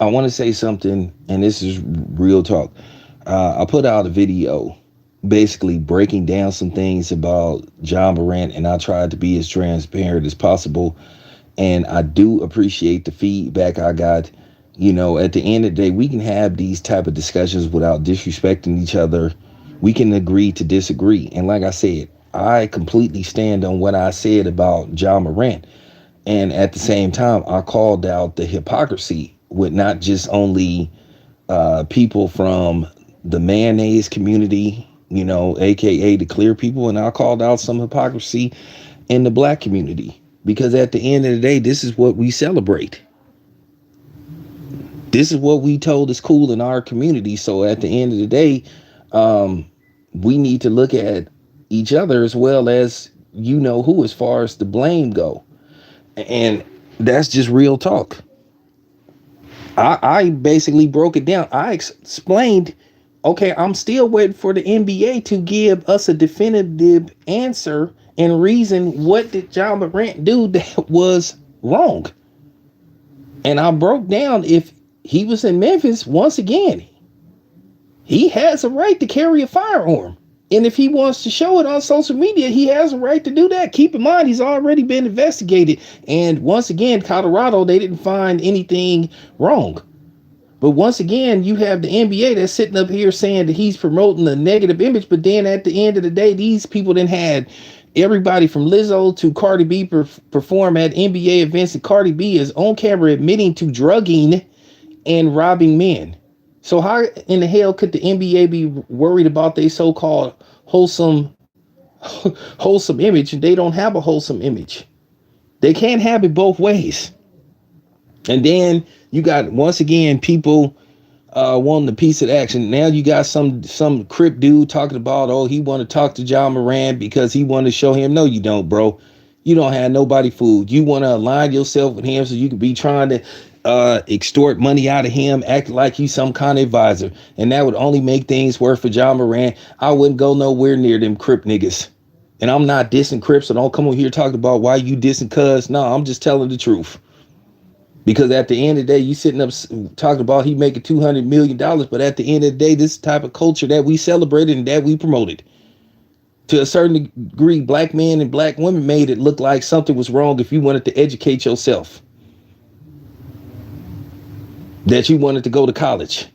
I want to say something, and this is real talk. I put out a video basically breaking down some things about John Morant, and I tried to be as transparent as possible. And I do appreciate the feedback I got. At the end of the day, we can have these type of discussions without disrespecting each other. We can agree to disagree. And like I said, I completely stand on what I said about John Morant. And at the same time, I called out the hypocrisy with not just only people from the mayonnaise community, aka the clear people, and I called out some hypocrisy in the black community. Because at the end of the day, this is what we celebrate. This is what we told is cool in our community. So at the end of the day, we need to look at each other as well as who, as far as the blame go. And that's just real talk. I basically broke it down. I explained, okay, I'm still waiting for the NBA to give us a definitive answer and reason what did John Morant do that was wrong. And I broke down, if he was in Memphis, once again, he has a right to carry a firearm. And if he wants to show it on social media, he has a right to do that. Keep in mind, he's already been investigated. And once again, Colorado, they didn't find anything wrong. But once again, you have the NBA that's sitting up here saying that he's promoting a negative image. But then at the end of the day, these people then had everybody from Lizzo to Cardi B perform at NBA events. And Cardi B is on camera admitting to drugging and robbing men. So how in the hell could the NBA be worried about their so-called wholesome image, and they don't have a wholesome image? They can't have it both ways. And then you got, once again, people wanting a piece of action. Now you got some crip dude talking about, oh, he want to talk to John Morant because he want to show him. No, you don't, bro. You don't have nobody fooled. You want to align yourself with him so you can be trying to extort money out of him, act like he's some kind of advisor. And that would only make things worse for John Morant. I wouldn't go nowhere near them crip niggas. And I'm not dissing Crips, so don't come over here talking about why you dissing cuz. No, I'm just telling the truth. Because at the end of the day, you sitting up talking about he making $200 million. But at the end of the day, this type of culture that we celebrated and that we promoted, to a certain degree, black men and black women made it look like something was wrong if you wanted to educate yourself, that you wanted to go to college.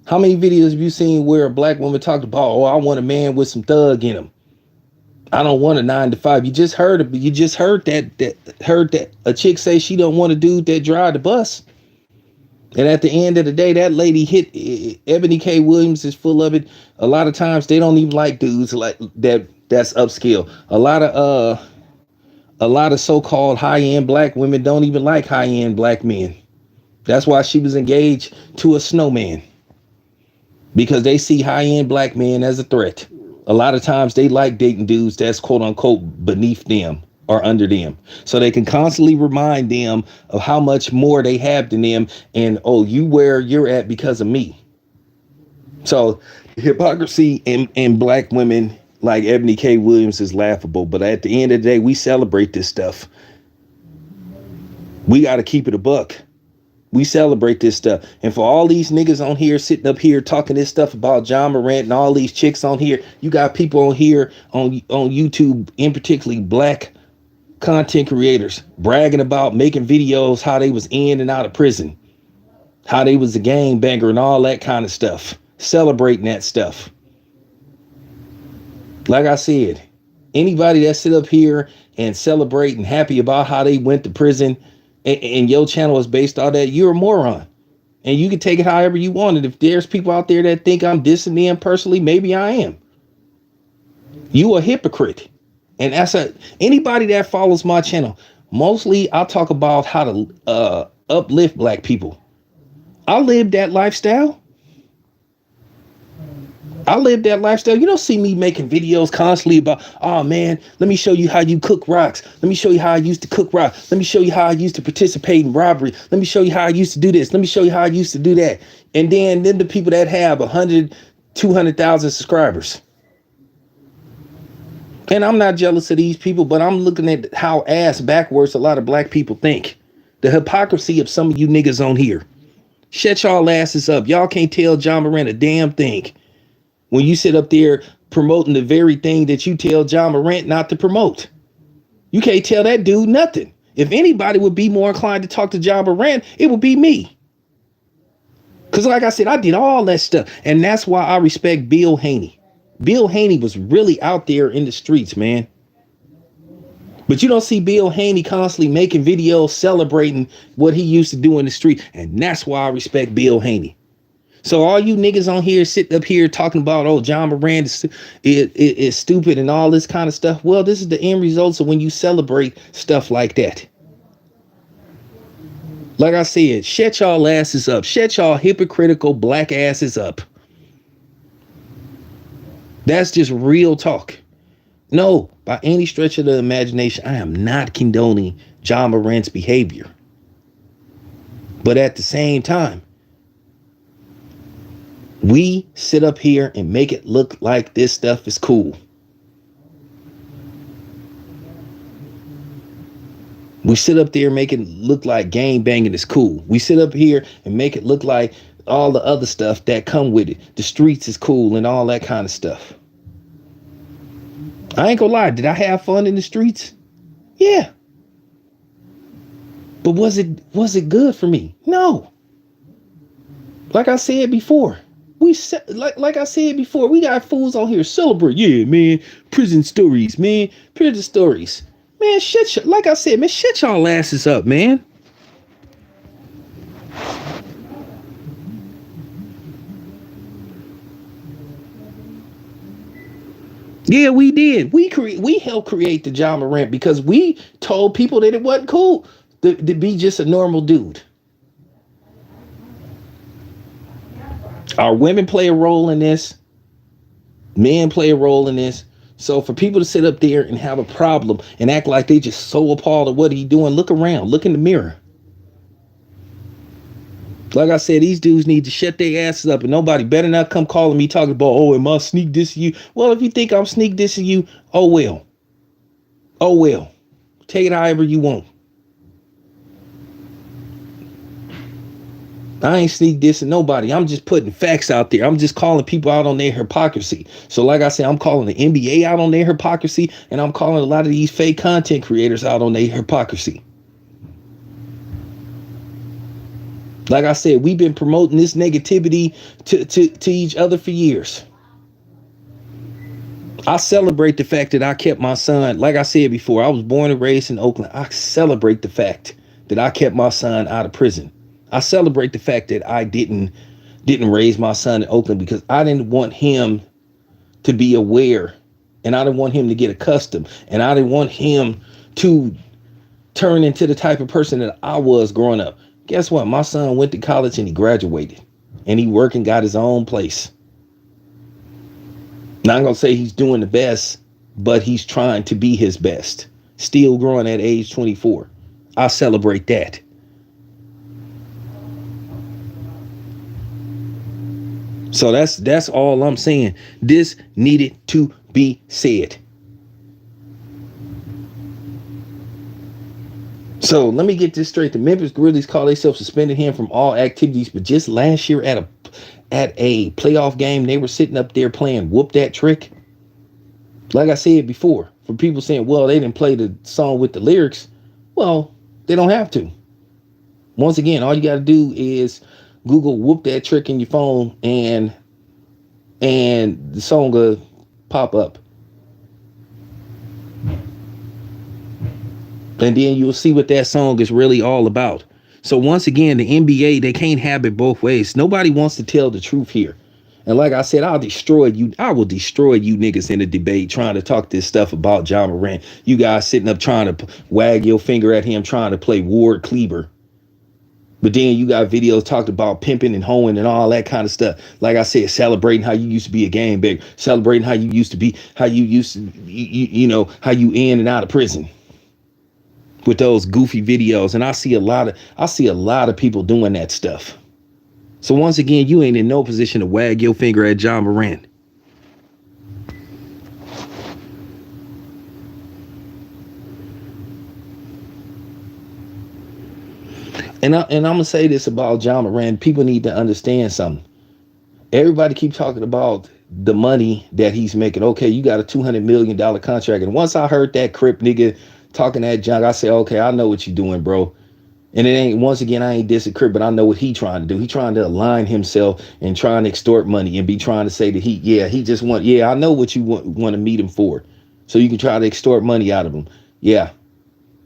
How many videos have you seen where a black woman talked about, oh, I want a man with some thug in him. I don't want a 9 to 5. You just heard that a chick say she don't want a dude that drive the bus. And at the end of the day, that lady hit Ebony K. Williams is full of it. A lot of times they don't even like dudes like that. That's upscale. A lot of so-called high-end black women don't even like high-end black men. That's why she was engaged to a snowman, because they see high-end black men as a threat. A lot of times they like dating dudes that's quote unquote beneath them or under them, so they can constantly remind them of how much more they have than them. And, oh, you where you're at because of me. So hypocrisy in black women like Ebony K. Williams is laughable. But at the end of the day, we celebrate this stuff. We got to keep it a buck. We celebrate this stuff. And for all these niggas on here sitting up here talking this stuff about John Morant and all these chicks on here, you got people on here on YouTube, in particularly black content creators, bragging about making videos how they was in and out of prison, how they was a gangbanger and all that kind of stuff, celebrating that stuff. Like I said, anybody that sit up here and celebrate and happy about how they went to prison, and your channel is based on that, you're a moron. And you can take it however you want. And if there's people out there that think I'm dissing them personally, maybe I am. You a hypocrite. And anybody that follows my channel, mostly I'll talk about how to uplift black people. I lived that lifestyle. You don't see me making videos constantly about, oh man, let me show you how you cook rocks. Let me show you how I used to cook rocks. Let me show you how I used to participate in robbery. Let me show you how I used to do this. Let me show you how I used to do that. And then the people that have 100, 200,000 subscribers. And I'm not jealous of these people, but I'm looking at how ass backwards a lot of black people think. The hypocrisy of some of you niggas on here. Shut y'all asses up. Y'all can't tell John Morant a damn thing when you sit up there promoting the very thing that you tell John Morant not to promote. You can't tell that dude nothing. If anybody would be more inclined to talk to John Morant, it would be me. Because like I said, I did all that stuff. And that's why I respect Bill Haney. Bill Haney was really out there in the streets, man. But you don't see Bill Haney constantly making videos celebrating what he used to do in the street. And that's why I respect Bill Haney. So all you niggas on here sitting up here talking about, oh, John Morant is stupid and all this kind of stuff. Well, this is the end results of when you celebrate stuff like that. Like I said, shut y'all asses up. Shut y'all hypocritical black asses up. That's just real talk. No, by any stretch of the imagination, I am not condoning John Morant's behavior. But at the same time, we sit up here and make it look like this stuff is cool. We sit up there and make it look like gang banging is cool. We sit up here and make it look like all the other stuff that come with it. The streets is cool and all that kind of stuff. I ain't gonna lie. Did I have fun in the streets? Yeah. But was it good for me? No. Like I said before, like I said before, we got fools on here celebrate. Yeah, man. Prison stories, man. Prison stories. Man, like I said, man, shut y'all asses up, man. Yeah, we did. We helped create the John Morant because we told people that it wasn't cool to be just a normal dude. Our women play a role in this. Men play a role in this. So for people to sit up there and have a problem and act like they just so appalled at what he doing, look around, look in the mirror. Like I said, these dudes need to shut their asses up, and nobody better not come calling me talking about, oh, am I sneak dissing you? Well, if you think I'm sneak dissing you, oh well. Oh well. Take it however you want. I ain't sneak dissing nobody. I'm just putting facts out there. I'm just calling people out on their hypocrisy. So like I said, I'm calling the NBA out on their hypocrisy, and I'm calling a lot of these fake content creators out on their hypocrisy. Like I said, we've been promoting this negativity to each other for years. I celebrate the fact that I kept my son. Like I said before, I was born and raised in Oakland. I celebrate the fact that I kept my son out of prison. I celebrate the fact that I didn't raise my son in Oakland because I didn't want him to be aware, and I didn't want him to get accustomed, and I didn't want him to turn into the type of person that I was growing up. Guess what? My son went to college and he graduated, and he worked and got his own place. Not gonna say he's doing the best, but he's trying to be his best. Still growing at age 24. I celebrate that. So that's all I'm saying. This needed to be said. So let me get this straight. The Memphis Grizzlies call themselves suspended him from all activities, but just last year at a playoff game, they were sitting up there playing Whoop That Trick. Like I said before, for people saying, well, they didn't play the song with the lyrics. Well, they don't have to. Once again, all you got to do is Google Whoop That Trick in your phone, and the song will pop up. And then you'll see what that song is really all about. So once again, the NBA, they can't have it both ways. Nobody wants to tell the truth here. And like I said, I'll destroy you. I will destroy you niggas in the debate trying to talk this stuff about John Morant. You guys sitting up trying to wag your finger at him, trying to play Ward Cleaver. But then you got videos talked about pimping and hoeing and all that kind of stuff. Like I said, celebrating how you used to be a gangbang, celebrating how you used to be, how you used to, you know, how you in and out of prison with those goofy videos. And I see a lot of people doing that stuff. So once again, you ain't in no position to wag your finger at John Morant. And I'm gonna say this about John Morant. People need to understand something. Everybody keep talking about the money that he's making. Okay, you got a $200 million contract. And once I heard that Crip nigga talking that junk, I said, okay, I know what you doing, bro. And it ain't, once again, I ain't dissing Crip, but I know what he trying to do. He trying to align himself and trying to extort money and be trying to say that he just want, I know what you want to meet him for. So you can try to extort money out of him. Yeah.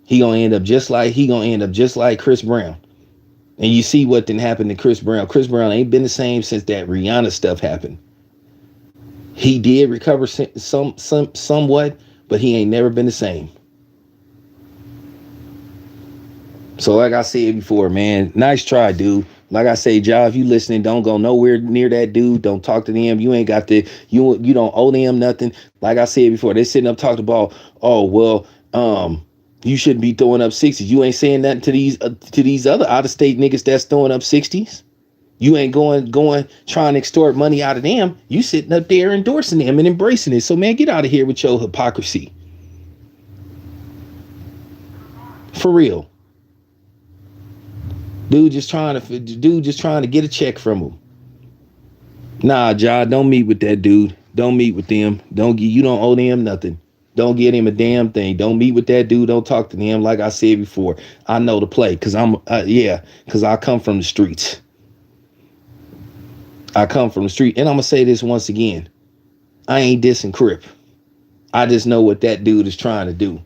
He gonna end up just like Chris Brown. And you see what didn't happen to Chris Brown. Chris Brown ain't been the same since that Rihanna stuff happened. He did recover somewhat, but he ain't never been the same. So like I said before, man, nice try, dude. Like I say, Ja, if you listening, don't go nowhere near that dude. Don't talk to them. You ain't got you don't owe them nothing. Like I said before, they sitting up talking about, oh well, you shouldn't be throwing up 60s. You ain't saying nothing to these other out of state niggas that's throwing up 60s. You ain't going trying to extort money out of them. You sitting up there endorsing them and embracing it. So man, get out of here with your hypocrisy. For real. Dude just trying to get a check from him. Nah, Ja, don't meet with that dude. Don't meet with them. You don't owe them nothing. Don't get him a damn thing. Don't meet with that dude. Don't talk to him. Like I said before, I know the play because because I come from the streets. I come from the street, and I'm gonna say this once again. I ain't dissing Crip. I just know what that dude is trying to do.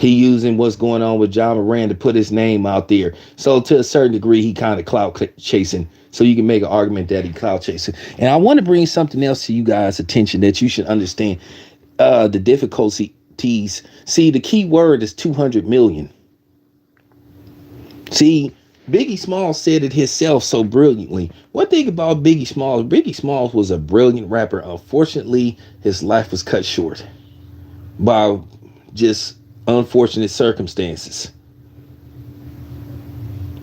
He using what's going on with John Morant to put his name out there. So to a certain degree, he kind of clout chasing. So you can make an argument that he clout chasing. And I want to bring something else to you guys' attention that you should understand. The difficulties. See, the key word is 200 million. See, Biggie Smalls said it himself so brilliantly. One thing about Biggie Smalls was a brilliant rapper. Unfortunately, his life was cut short by just unfortunate circumstances.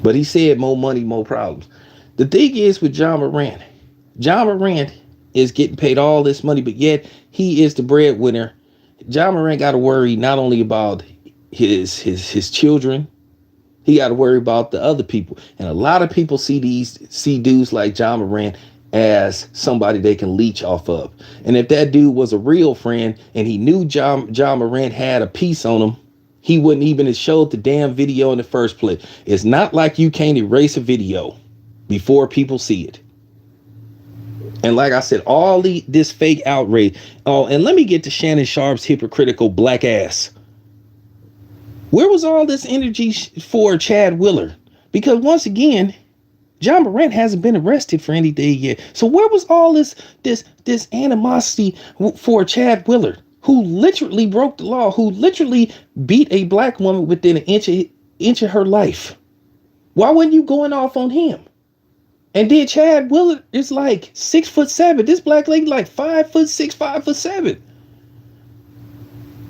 But he said more money, more problems. The thing is with John Morant is getting paid all this money, but yet he is the breadwinner. John Morant got to worry not only about his children, he got to worry about the other people. And a lot of people see dudes like John Morant as somebody they can leech off of. And if that dude was a real friend and he knew John Morant had a piece on him, he wouldn't even have showed the damn video in the first place. It's not like you can't erase a video before people see it. And like I said, all this fake outrage. Oh, and let me get to Shannon Sharp's hypocritical black ass. Where was all this energy for Chad Willard? Because once again, John Morant hasn't been arrested for anything yet. So where was all this animosity for Chad Willard, who literally broke the law, who literally beat a black woman within an inch of her life? Why weren't you going off on him? And then Chad Willard is like 6'7". This black lady like 5'6", 5'7".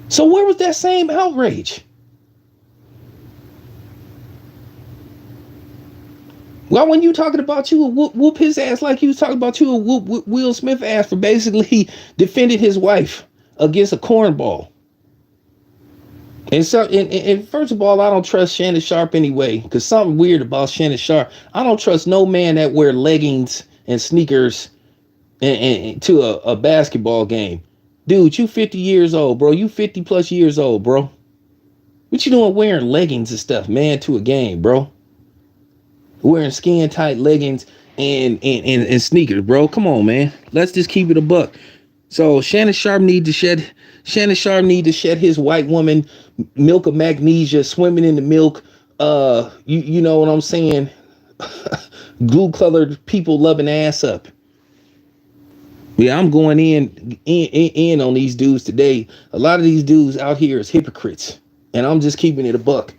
So where was that same outrage? Why when you talking about you would whoop his ass like you was talking about you would whoop Will Smith ass for basically defending his wife against a cornball? And so, and first of all, I don't trust Shannon Sharp anyway, because something weird about Shannon Sharp. I don't trust no man that wear leggings and sneakers and to a basketball game. Dude, you 50 years old, bro. You 50 plus years old, bro. What you doing wearing leggings and stuff, man, to a game, bro? Wearing skin tight leggings and sneakers, bro. Come on, man. Let's just keep it a buck. So Shannon Sharp need to shed his white woman milk of magnesia, swimming in the milk. You know what I'm saying? Glue colored people loving ass up. Yeah, I'm going in on these dudes today. A lot of these dudes out here is hypocrites, and I'm just keeping it a buck.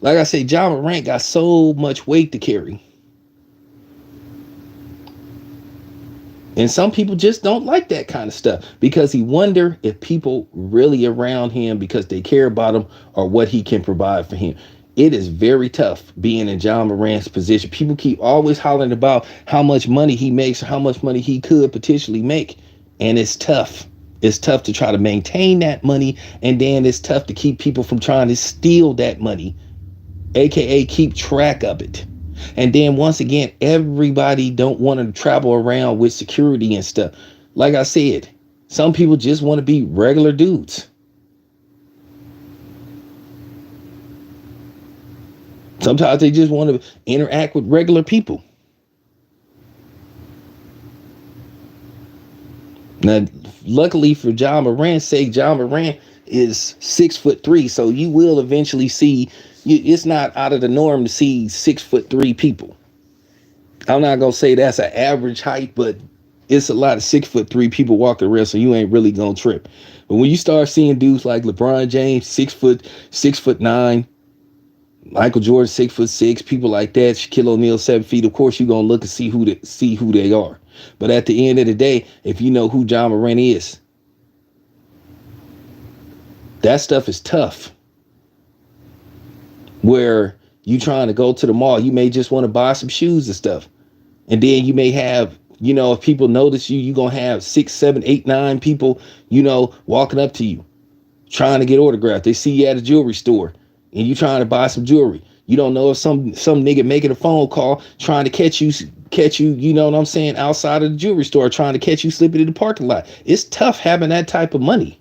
Like I say, John Morant got so much weight to carry. And some people just don't like that kind of stuff because he wonder if people really around him because they care about him or what he can provide for him. It is very tough being in John Morant's position. People keep always hollering about how much money he makes or how much money he could potentially make. And it's tough. It's tough to try to maintain that money, and then it's tough to keep people from trying to steal that money, aka keep track of it. And then once again, everybody don't want to travel around with security and stuff. Like I said, some people just want to be regular dudes. Sometimes they just want to interact with regular people. Now, luckily for John Morant's sake, John Morant is 6'3", so you will eventually see. It's not out of the norm to see 6'3" people. I'm not gonna say that's an average height, but it's a lot of 6'3" people walking around, so you ain't really gonna trip. But when you start seeing dudes like LeBron James, 6'9", Michael Jordan 6'6", people like that, Shaquille O'Neal 7 feet. Of course, you're gonna look and see who they are. But at the end of the day, if you know who John Morant is, that stuff is tough. Where you trying to go to the mall, you may just want to buy some shoes and stuff, and then you may have, if people notice you, you're gonna have 6, 7, 8, 9 people, walking up to you, trying to get autographed. They see you at a jewelry store, and you trying to buy some jewelry. You don't know if some nigga making a phone call trying to catch you, you know what I'm saying, outside of the jewelry store, trying to catch you slipping in the parking lot. It's tough having that type of money.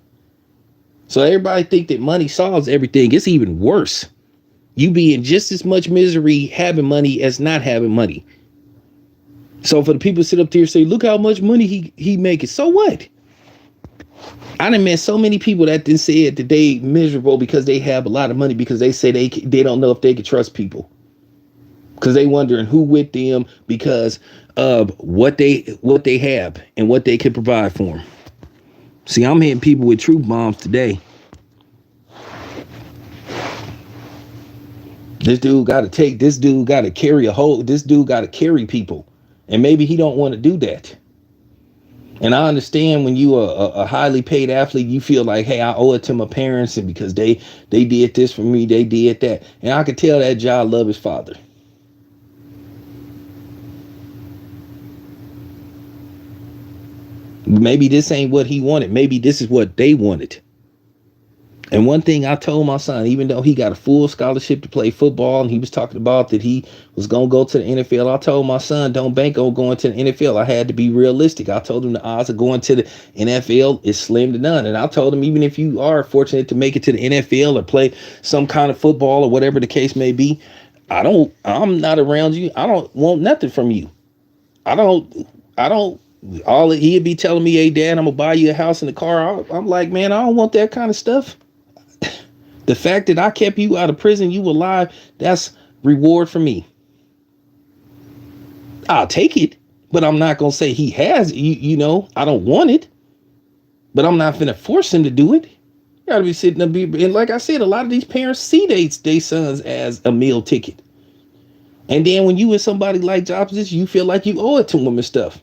So everybody think that money solves everything. It's even worse. You be in just as much misery having money as not having money. So for the people to sit up there and say, look how much money he making. So what? I done met so many people that then said that they miserable because they have a lot of money, because they say they don't know if they can trust people. Because they wondering who with them because of what they have and what they can provide for them. See, I'm hitting people with truth bombs today. This dude got to carry people. And maybe he don't want to do that. And I understand when you are a highly paid athlete, you feel like, hey, I owe it to my parents, and because they did this for me, they did that. And I could tell that child loved his father. Maybe this ain't what he wanted. Maybe this is what they wanted. And one thing I told my son, even though he got a full scholarship to play football, and he was talking about that he was going to go to the NFL, I told my son, don't bank on going to the NFL. I had to be realistic. I told him the odds of going to the NFL is slim to none. And I told him, even if you are fortunate to make it to the NFL or play some kind of football or whatever the case may be, I'm not around you. I don't want nothing from you. He'd be telling me, hey, Dad, I'm going to buy you a house and a car. I'm like, man, I don't want that kind of stuff. The fact that I kept you out of prison, you were alive, that's reward for me. I'll take it, but I'm not going to say he has it. I don't want it, but I'm not going to force him to do it. You got to be sitting up. And like I said, a lot of these parents see their sons as a meal ticket. And then when you with somebody like Jobs, you feel like you owe it to them and stuff.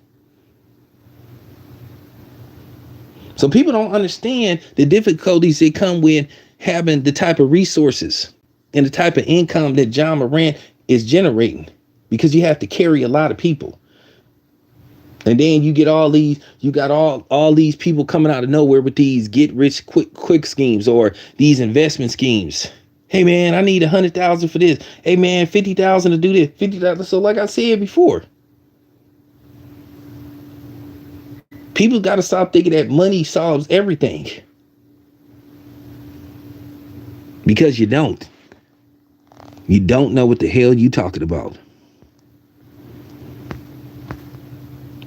So people don't understand the difficulties that come with having the type of resources and the type of income that John Morant is generating, because you have to carry a lot of people. And then you got all these people coming out of nowhere with these get rich quick schemes or these investment schemes. Hey man, I need 100,000 for this. Hey man, 50,000 to do this. 50,000. So like I said before, people got to stop thinking that money solves everything. Because you don't. You don't know what the hell you talking about.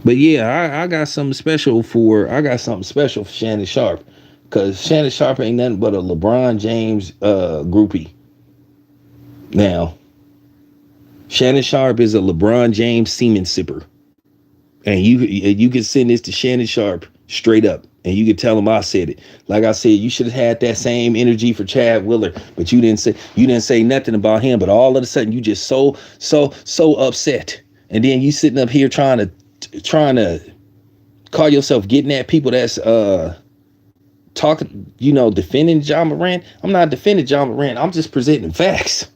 But yeah, I got something special for Shannon Sharpe. Because Shannon Sharpe ain't nothing but a LeBron James groupie. Now, Shannon Sharpe is a LeBron James semen sipper. And you can send this to Shannon Sharpe straight up, and you can tell him I said it. Like I said, you should have had that same energy for Chad Wheeler, but you didn't say nothing about him. But all of a sudden, you just so upset, and then you sitting up here trying to call yourself getting at people that's talking, defending John Morant. I'm not defending John Morant. I'm just presenting facts.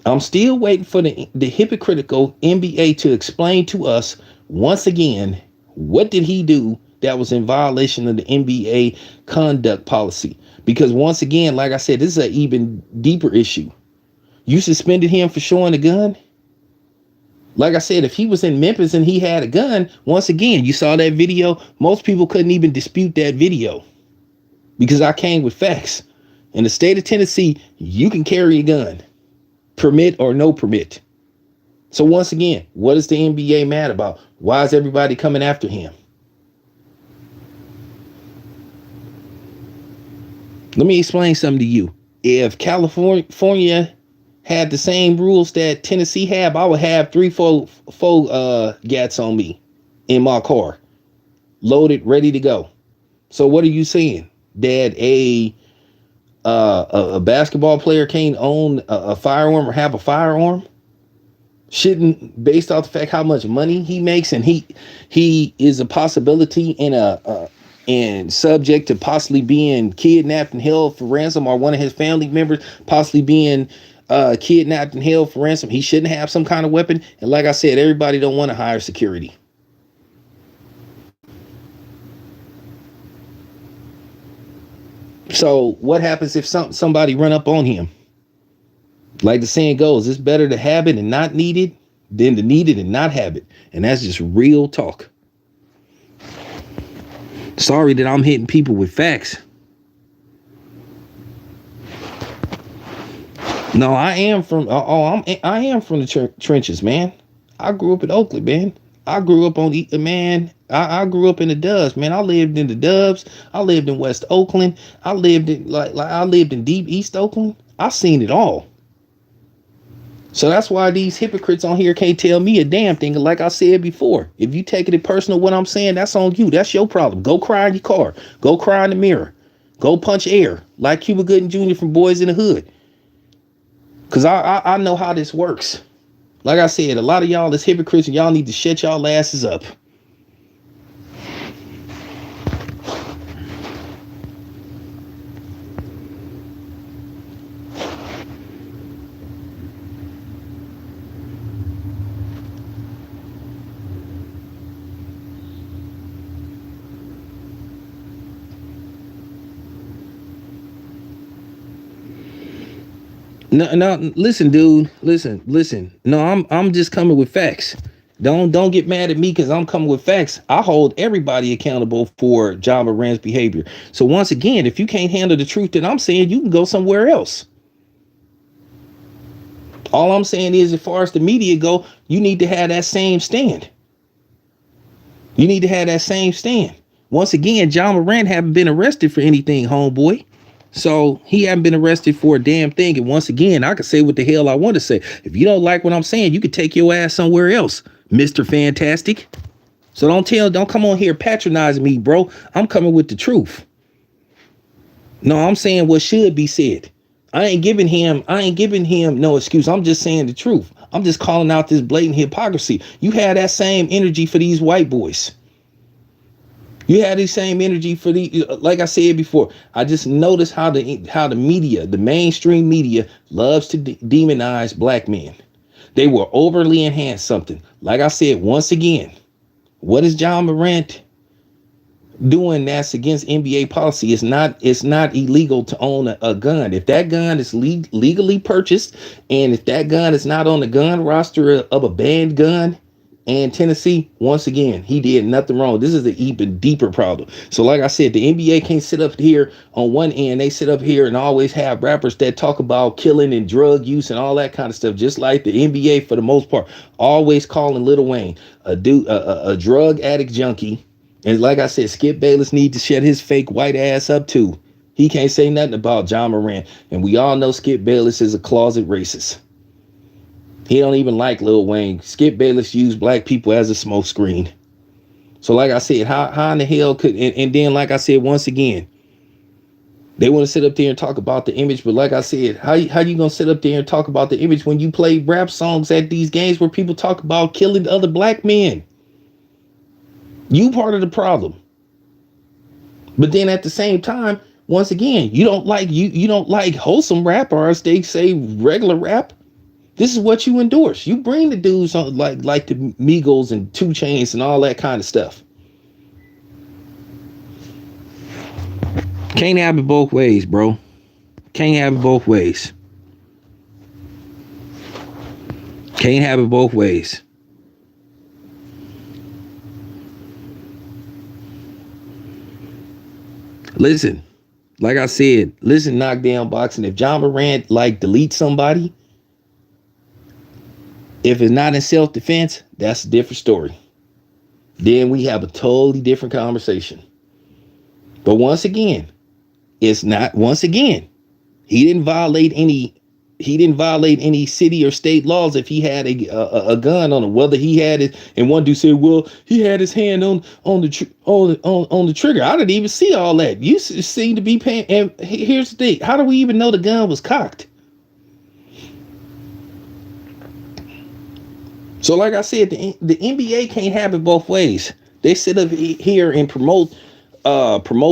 I'm still waiting for the hypocritical NBA to explain to us once again, what did he do that was in violation of the NBA conduct policy. Because once again, like I said, this is an even deeper issue. You suspended him for showing a gun. Like I said, if he was in Memphis and he had a gun, once again, you saw that video. Most people couldn't even dispute that video because I came with facts. In the state of Tennessee, you can carry a gun, permit or no permit. So once again, what is the NBA mad about? Why is everybody coming after him? Let me explain something to you. If California had the same rules that Tennessee have, I would have four gats on me in my car, loaded, ready to go. So what are you saying? That a basketball player can't own a firearm or have a firearm? Shouldn't, based off the fact how much money he makes, and he is a possibility and subject to possibly being kidnapped and held for ransom, or one of his family members possibly being kidnapped and held for ransom, he shouldn't have some kind of weapon? And like I said, everybody don't want to hire security. So what happens if somebody run up on him? Like the saying goes, it's better to have it and not need it than to need it and not have it. And that's just real talk. Sorry that I'm hitting people with facts. No, I am from the trenches, man. I grew up in Oakland, man. I grew up on I grew up in the Dubs, man. I lived in the Dubs. I lived in West Oakland. I lived in I lived in deep East Oakland. I seen it all. So that's why these hypocrites on here can't tell me a damn thing. Like I said before, if you taking it personal, what I'm saying, that's on you. That's your problem. Go cry in your car. Go cry in the mirror. Go punch air like Cuba Gooding Jr. from Boys in the Hood. Because I know how this works. Like I said, a lot of y'all is hypocrites and y'all need to shut y'all asses up. No, listen, dude. Listen. No, I'm just coming with facts. Don't get mad at me because I'm coming with facts. I hold everybody accountable for Ja Morant's behavior. So once again, if you can't handle the truth that I'm saying, you can go somewhere else. All I'm saying is, as far as the media go, you need to have that same stand. You need to have that same stand. Once again, Ja Morant haven't been arrested for anything, homeboy. So he hasn't been arrested for a damn thing. And once again, I can say what the hell I want to say. If you don't like what I'm saying, you can take your ass somewhere else, Mr. Fantastic. So don't come on here patronizing me, bro. I'm coming with the truth. No, I'm saying what should be said. I ain't giving him no excuse. I'm just saying the truth. I'm just calling out this blatant hypocrisy. You had that same energy for these white boys. You had the same energy for like I said before. I just noticed how the media, the mainstream media, loves to demonize black men. They will overly enhance something. Like I said, once again, what is Ja Morant doing that's against NBA policy? It's not illegal to own a gun. If that gun is legally purchased, and if that gun is not on the gun roster of a banned gun, and Tennessee, once again, he did nothing wrong. This is an even deeper problem. So like I said, the NBA can't sit up here on one end. They sit up here and always have rappers that talk about killing and drug use and all that kind of stuff. Just like the NBA, for the most part, always calling Lil Wayne a drug addict junkie. And like I said, Skip Bayless needs to shut his fake white ass up too. He can't say nothing about Ja Morant. And we all know Skip Bayless is a closet racist. He don't even like Lil Wayne. Skip Bayless used black people as a smokescreen. So like I said, how in the hell could, and then like I said, once again, they want to sit up there and talk about the image. But like I said, how you going to sit up there and talk about the image when you play rap songs at these games where people talk about killing other black men? You part of the problem. But then at the same time, once again, you don't like wholesome rap, or as they say, regular rap. This is what you endorse. You bring the dudes on like the Migos and 2 Chainz and all that kind of stuff. Can't have it both ways, bro. Can't have it both ways. Can't have it both ways. Listen, like I said, listen, knockdown boxing. If John Morant like delete somebody, if it's not in self defense, that's a different story. Then we have a totally different conversation. But once again, it's not. Once again, he didn't violate any. He didn't violate any city or state laws if he had a gun on him. Whether he had it, and one dude said, "Well, he had his hand on the trigger." I didn't even see all that. You seem to be paying. And here's the thing: how do we even know the gun was cocked? So, like I said, the NBA can't have it both ways. They sit up here and promote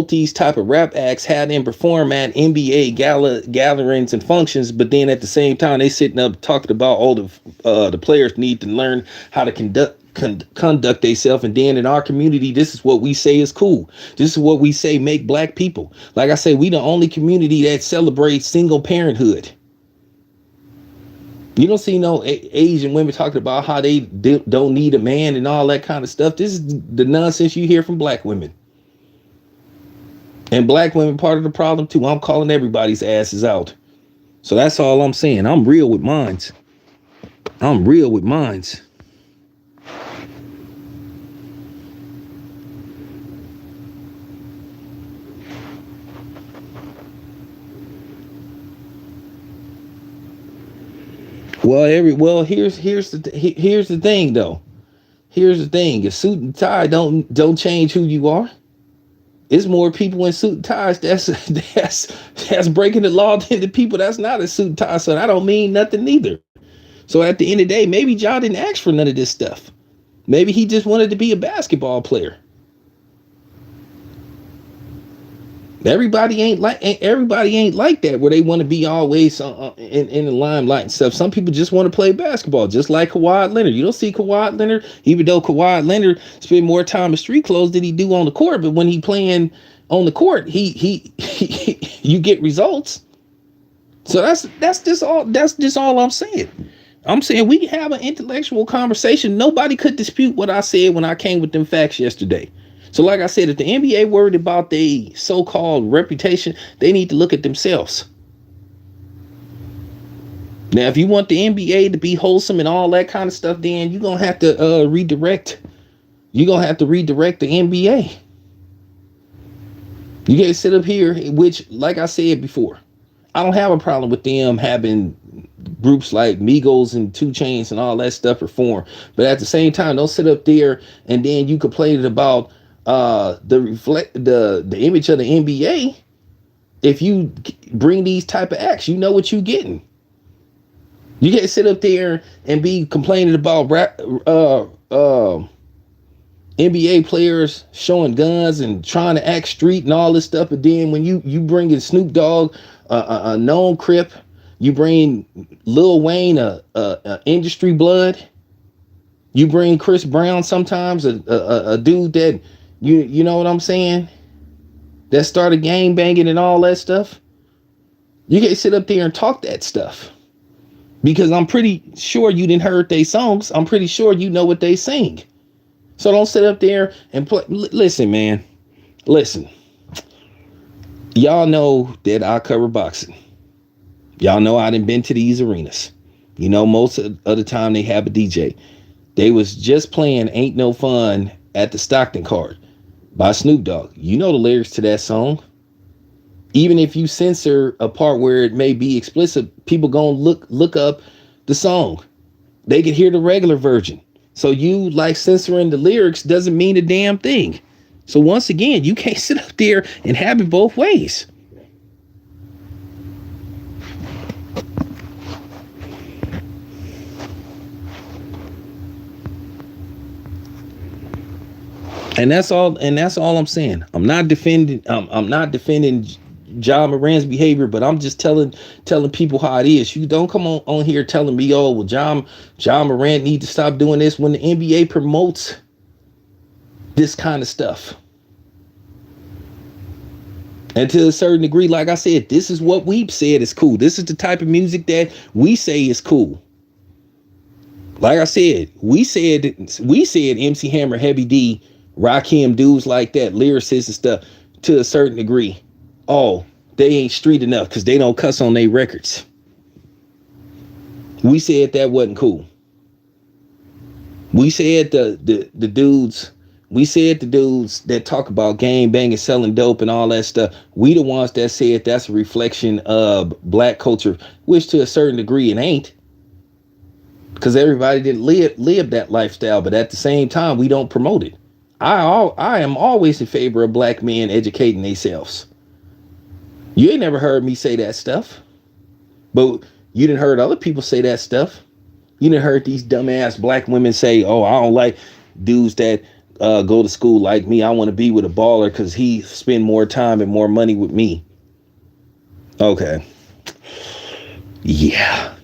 these type of rap acts, have them perform at NBA gatherings and functions, but then at the same time they sitting up talking about all the players need to learn how to conduct themselves. And then in our community, this is what we say is cool. This is what we say make black people. Like I say, we the only community that celebrates single parenthood. You don't see no Asian women talking about how they don't need a man and all that kind of stuff. This is the nonsense you hear from black women. And black women part of the problem too. I'm calling everybody's asses out. So that's all I'm saying. I'm real with mines. I'm real with mines. Here's the thing though. Here's the thing. A suit and tie don't change who you are. It's more people in suit and ties that's breaking the law than the people that's not in suit and ties. So that don't mean nothing either. So at the end of the day, maybe John didn't ask for none of this stuff. Maybe he just wanted to be a basketball player. Everybody ain't like that where they want to be always in the limelight and stuff. Some people just want to play basketball, just like Kawhi Leonard. You don't see Kawhi Leonard, even though Kawhi Leonard spend more time in street clothes than he do on the court. But when he playing on the court, he you get results. So that's just all I'm saying. I'm saying we can have an intellectual conversation. Nobody could dispute what I said when I came with them facts yesterday. So like I said, if the NBA worried about their so-called reputation, they need to look at themselves. Now, if you want the NBA to be wholesome and all that kind of stuff, then you're going to have to redirect. You're going to have to redirect the NBA. You can't sit up here, which, like I said before, I don't have a problem with them having groups like Migos and 2 Chainz and all that stuff perform. But at the same time, don't sit up there and then you complain about the image of the NBA. If you bring these type of acts, you know what you're getting. You can't sit up there and be complaining about NBA players showing guns and trying to act street and all this stuff. But then when you bring in Snoop Dogg, a known Crip, you bring Lil Wayne, a industry blood. You bring Chris Brown sometimes, a dude that you know what I'm saying, that started gang banging and all that stuff. You can't sit up there and talk that stuff because I'm pretty sure you didn't heard they songs. I'm pretty sure you know what they sing. So don't sit up there and play. Listen, man. Listen. Y'all know that I cover boxing. Y'all know I done been to these arenas. You know, most of the time they have a DJ. They was just playing Ain't No Fun at the Stockton card by Snoop Dogg. You know the lyrics to that song. Even if you censor a part where it may be explicit, people gonna look up the song. They can hear the regular version. So you like censoring the lyrics doesn't mean a damn thing. So once again, you can't sit up there and have it both ways. And that's all I'm saying. I'm not defending John Moran's behavior, but I'm just telling people how it is. You don't come on here telling me, oh, well, John Moran need to stop doing this when the NBA promotes this kind of stuff. And to a certain degree, like I said, this is what we said is cool. This is the type of music that we say is cool. Like I said, we said MC Hammer, Heavy D, Rakim, dudes like that, lyricists and stuff, to a certain degree. Oh, they ain't street enough because they don't cuss on their records. We said that wasn't cool. We said the dudes, we said the dudes that talk about gang banging, selling dope and all that stuff. We the ones that said that's a reflection of black culture, which to a certain degree it ain't. Because everybody didn't live that lifestyle, but at the same time, we don't promote it. I am always in favor of black men educating themselves. You ain't never heard me say that stuff, but you didn't heard other people say that stuff. You didn't heard these dumbass black women say, "Oh, I don't like dudes that go to school like me. I want to be with a baller because he spend more time and more money with me." Okay, yeah,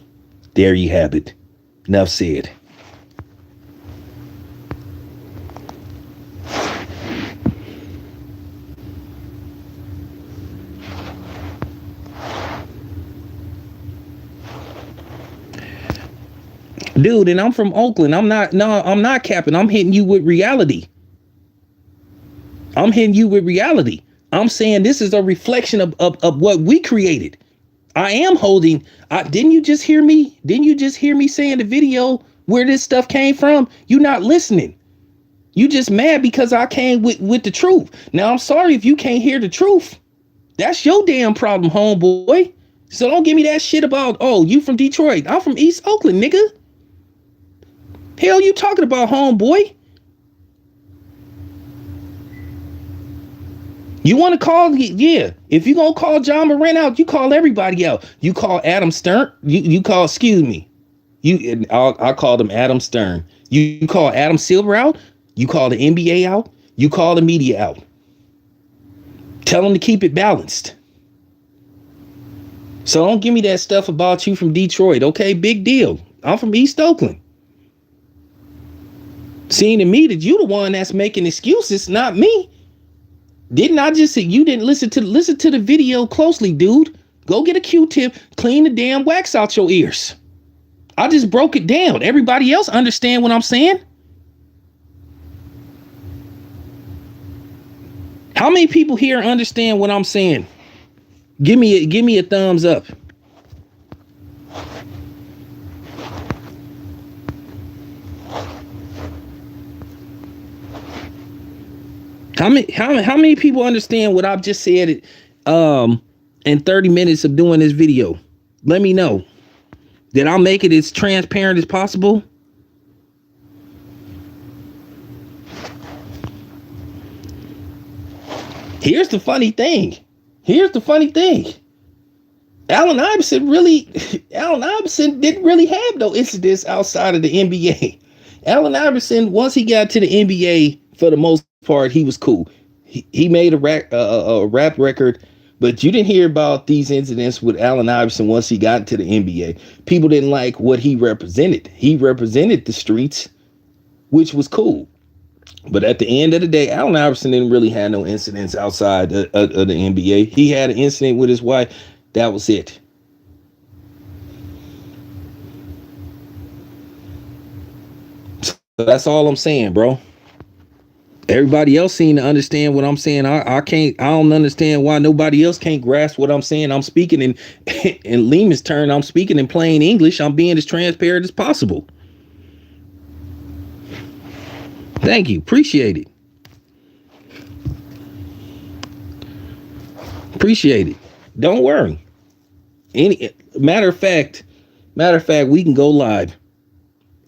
there you have it. Enough said. Dude, and I'm from Oakland. I'm not capping. I'm hitting you with reality. I'm saying this is a reflection of what we created. I am holding. Didn't you just hear me? Didn't you just hear me saying the video where this stuff came from? You not listening. You just mad because I came with the truth. Now I'm sorry if you can't hear the truth. That's your damn problem, homeboy. So don't give me that shit about, oh, you from Detroit. I'm from East Oakland, nigga. Hell you talking about, homeboy? You want to call? Yeah. If you gonna call John Morant out, you call everybody out. You call Adam Stern. You call. Excuse me. I called him Adam Stern. You call Adam Silver out. You call the NBA out. You call the media out. Tell them to keep it balanced. So don't give me that stuff about you from Detroit. Okay, big deal. I'm from East Oakland. Seeing to me that you the one that's making excuses, not me. Didn't I just say you didn't listen to the video closely, dude? Go get a Q-tip, clean the damn wax out your ears. I just broke it down. Everybody else understand what I'm saying? How many people here understand what I'm saying? Give me a thumbs up. How many people understand what I've just said in 30 minutes of doing this video? Let me know. Did I make it as transparent as possible? Here's the funny thing. Allen Iverson didn't really have no incidents outside of the NBA. Allen Iverson, once he got to the NBA, for the most part, he was cool. He made a rap record, but you didn't hear about these incidents with Allen Iverson once he got to the NBA. People didn't like what he represented. He represented the streets, which was cool. But at the end of the day, Allen Iverson didn't really have no incidents outside of the NBA. He had an incident with his wife. That was it. So that's all I'm saying, bro. Everybody else seem to understand what I'm saying. I don't understand why nobody else can't grasp what I'm saying. I'm speaking in Lehman's turn. I'm speaking in plain English. I'm being as transparent as possible. Thank you. Appreciate it. Don't worry. Matter of fact, we can go live.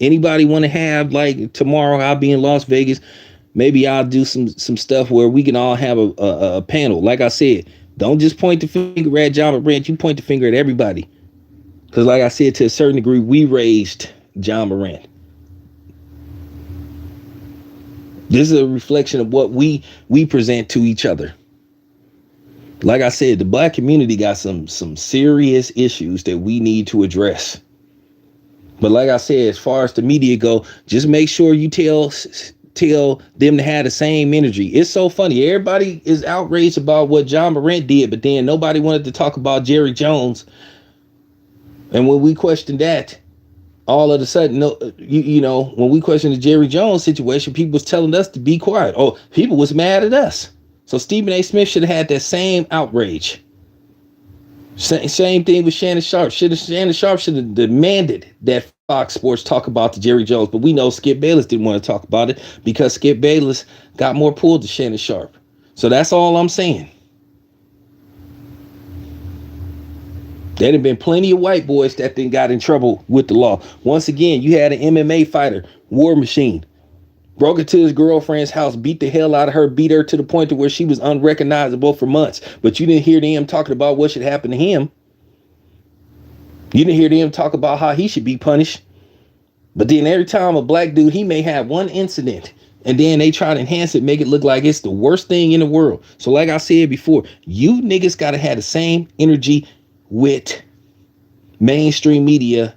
Anybody want to have, like, tomorrow I'll be in Las Vegas. Maybe I'll do some stuff where we can all have a panel. Like I said, don't just point the finger at John Morant. You point the finger at everybody. Because like I said, to a certain degree, we raised John Morant. This is a reflection of what we present to each other. Like I said, the black community got some serious issues that we need to address. But like I said, as far as the media go, just make sure you tell tell them to have the same energy. It's so funny. Everybody is outraged about what John Morant did, but then nobody wanted to talk about Jerry Jones. And when we questioned that, all of a sudden, no, you know, when we questioned the Jerry Jones situation, people was telling us to be quiet. Oh, people was mad at us. So Stephen A. Smith should have had that same outrage. Same thing with Shannon Sharp. Shannon Sharp should have demanded that Fox Sports talk about the Jerry Jones, but we know Skip Bayless didn't want to talk about it because Skip Bayless got more pull to Shannon Sharp. So that's all I'm saying. There have been plenty of white boys that then got in trouble with the law. Once again, you had an MMA fighter, War Machine, broke into his girlfriend's house, beat the hell out of her, beat her to the point to where she was unrecognizable for months. But you didn't hear them talking about what should happen to him. You didn't hear them talk about how he should be punished. But then every time a black dude, he may have one incident, and then they try to enhance it, make it look like it's the worst thing in the world. So like I said before, you niggas got to have the same energy with mainstream media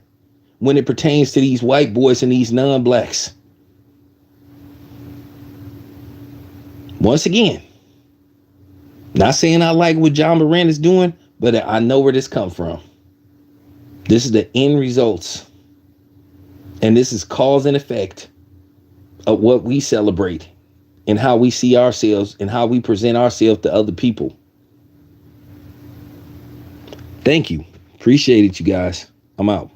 when it pertains to these white boys and these non-blacks. Once again, not saying I like what John Morant is doing, but I know where this comes from. This is the end results. And this is cause and effect of what we celebrate and how we see ourselves and how we present ourselves to other people. Thank you. Appreciate it, you guys. I'm out.